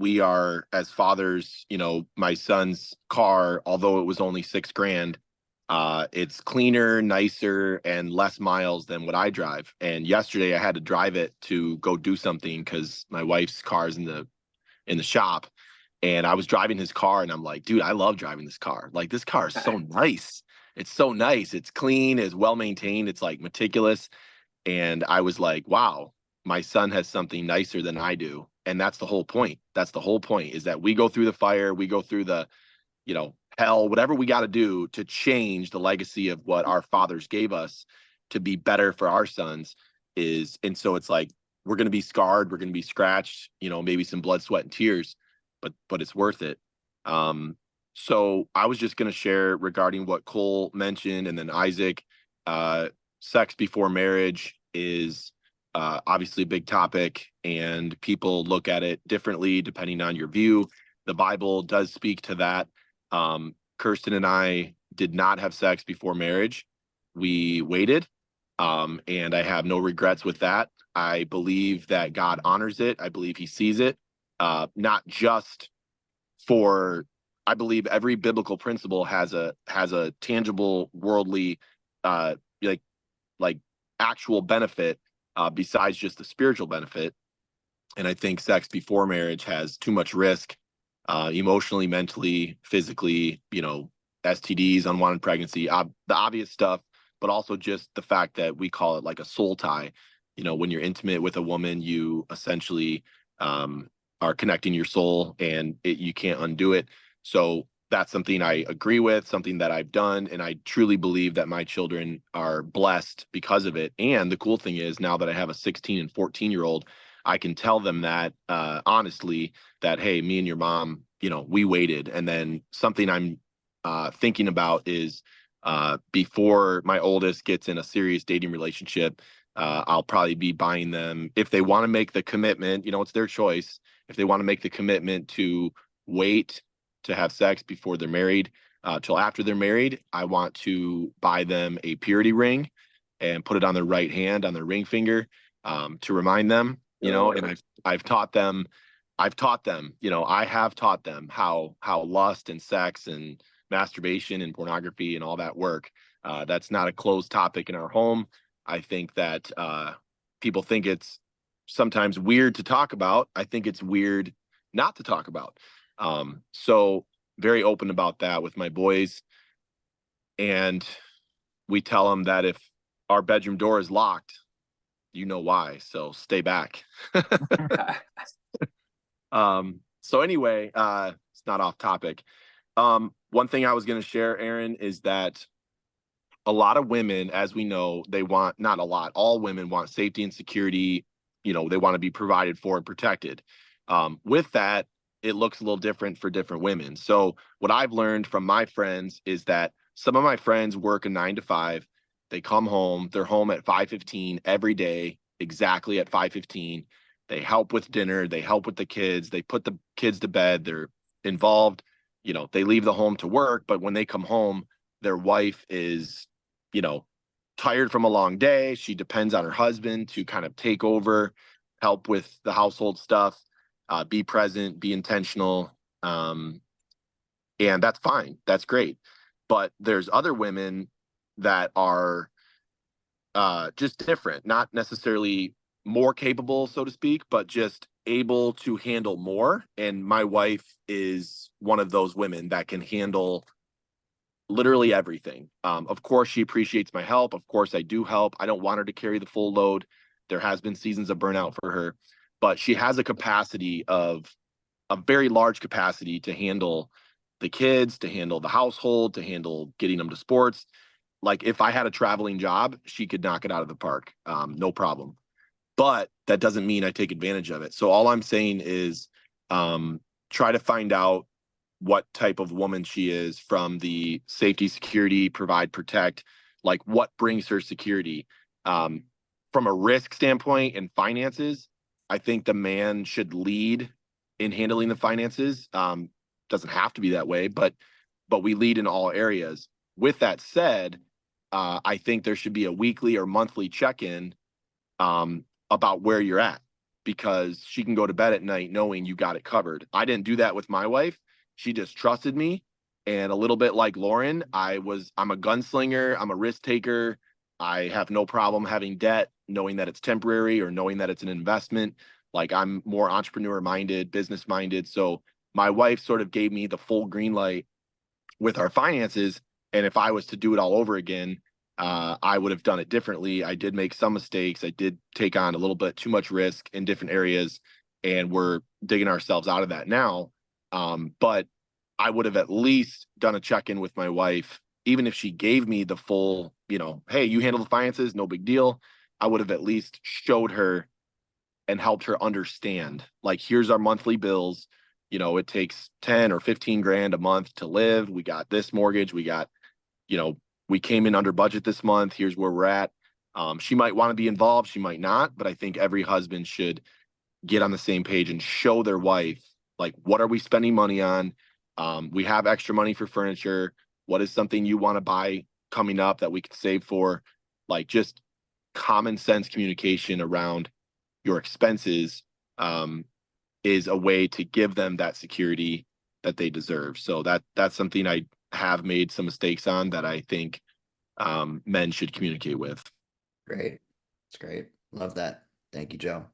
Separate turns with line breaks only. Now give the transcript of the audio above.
we are, as fathers, my son's car, although it was only 6 grand, it's cleaner, nicer, and less miles than what I drive. And yesterday I had to drive it to go do something because my wife's car is in the shop. And I was driving his car and I'm like, dude, I love driving this car. Like, this car is so nice. It's so nice. It's clean, it's well maintained, it's like meticulous. And I was like, wow, my son has something nicer than I do. And that's the whole point. That's the whole point, is that we go through the fire, we go through the, hell, whatever we got to do to change the legacy of what our fathers gave us to be better for our sons and so it's like, we're going to be scarred, we're going to be scratched, maybe some blood, sweat, and tears, but it's worth it. So I was just going to share regarding what Cole mentioned, and then Isaac. Sex before marriage is obviously a big topic, and people look at it differently depending on your view. The Bible does speak to that. Kirsten and I did not have sex before marriage. We waited, and I have no regrets with that. I believe that God honors it. I believe he sees it, not just for, I believe every biblical principle has a tangible worldly, like actual benefit, besides just the spiritual benefit. And I think sex before marriage has too much risk, emotionally, mentally, physically, STDs, unwanted pregnancy, the obvious stuff, but also just the fact that we call it like a soul tie. When you're intimate with a woman, you essentially are connecting your soul, and you can't undo it. So that's something I agree with, something that I've done, and I truly believe that my children are blessed because of it. And the cool thing is, now that I have a 16 and 14-year-old, I can tell them that honestly, that, hey, me and your mom, we waited. And then something I'm thinking about is, before my oldest gets in a serious dating relationship, I'll probably be buying them, if they want to make the commitment, it's their choice. If they want to make the commitment to wait to have sex before they're married, till after they're married, I want to buy them a purity ring and put it on their right hand, on their ring finger, to remind them, and I've taught them, I have taught them how lust and sex and masturbation and pornography and all that work. That's not a closed topic in our home. I think that people think it's sometimes weird to talk about. I think it's weird not to talk about. So very open about that with my boys. And we tell them that if our bedroom door is locked, you know why. So stay back. So anyway, it's not off topic. One thing I was going to share, Aaron, is that a lot of women, as we know, they want, not a lot, all women want safety and security. They want to be provided for and protected. With that, it looks a little different for different women. So what I've learned from my friends is that some of my friends work a 9 to 5. They come home, they're home at 5:15 every day, exactly at 5:15. They help with dinner, they help with the kids, they put the kids to bed, they're involved. They leave the home to work, but when they come home, their wife is, tired from a long day. She depends on her husband to kind of take over, help with the household stuff, be present, be intentional. And that's fine. That's great. But there's other women that are just different, not necessarily more capable, so to speak, but just able to handle more. And my wife is one of those women that can handle literally everything. Of course, she appreciates my help. Of course, I do help. I don't want her to carry the full load. There has been seasons of burnout for her, but she has a very large capacity to handle the kids, to handle the household, to handle getting them to sports. Like, if I had a traveling job, she could knock it out of the park. No problem. But that doesn't mean I take advantage of it. So all I'm saying is, try to find out what type of woman she is, from the safety, security, provide, protect, like what brings her security. From a risk standpoint and finances, I think the man should lead in handling the finances. Doesn't have to be that way, but we lead in all areas. With that said, I think there should be a weekly or monthly check-in about where you're at. because she can go to bed at night knowing you got it covered. I didn't do that with my wife. She just trusted me. And a little bit like Lauren, I'm a gunslinger, I'm a risk taker. I have no problem having debt, knowing that it's temporary or knowing that it's an investment. Like, I'm more entrepreneur minded, business minded. So my wife sort of gave me the full green light with our finances. And if I was to do it all over again, I would have done it differently. I did make some mistakes. I did take on a little bit too much risk in different areas, and we're digging ourselves out of that now. But I would have at least done a check-in with my wife, even if she gave me the full, hey, you handle the finances, no big deal. I would have at least showed her and helped her understand, like, here's our monthly bills. It takes 10 or 15 grand a month to live. We got this mortgage. We came in under budget this month. Here's where we're at. She might want to be involved. She might not, but I think every husband should get on the same page and show their wife, like, what are we spending money on? We have extra money for furniture. What is something you want to buy coming up that we can save for? Like, just common sense communication around your expenses is a way to give them that security that they deserve. So that's something I have made some mistakes on that I think men should communicate with.
Great. It's great. Love that. Thank you, Joe.